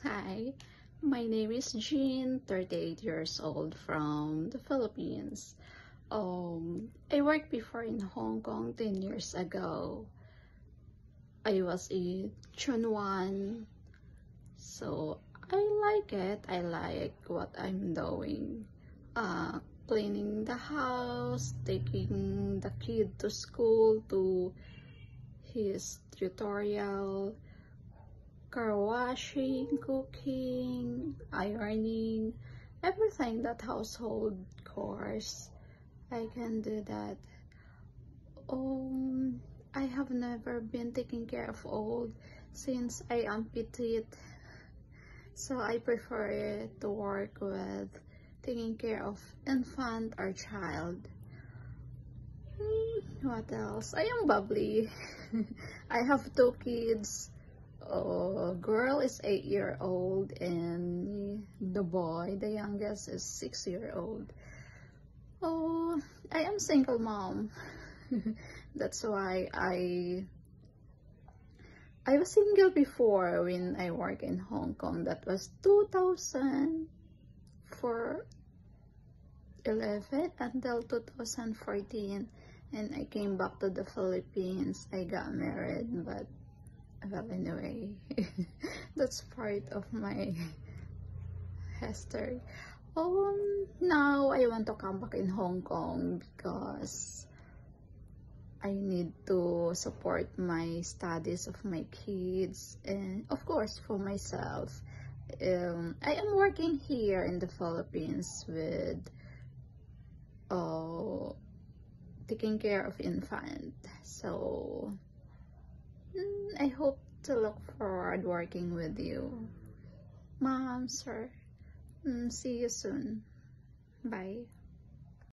Hi, my name is Jean, 38 years old from the Philippines. I worked before in Hong Kong 10 years ago. I was in Chunwan, so I like it. I like what I'm doing. Cleaning the house, taking the kid to school, to his tutorial, car washing, cooking, ironing, everything that household chores. I can do that. Um, I have never been taking care of old since I am petite, so I prefer to work with taking care of infant or child. What else? I am bubbly. I have two kids. Girl is 8 years old and the boy, the youngest, is 6 years old. Oh, I am single mom. That's why I was single before when I work in Hong Kong. That was 2011 until 2014, and I came back to the Philippines. I got married, but well, anyway, that's part of my history. Now I want to come back in Hong Kong because I need to support my studies of my kids and of course for myself. I am working here in the Philippines with taking care of infant. So I hope to look forward working with you, mom, sir. See you soon. Bye.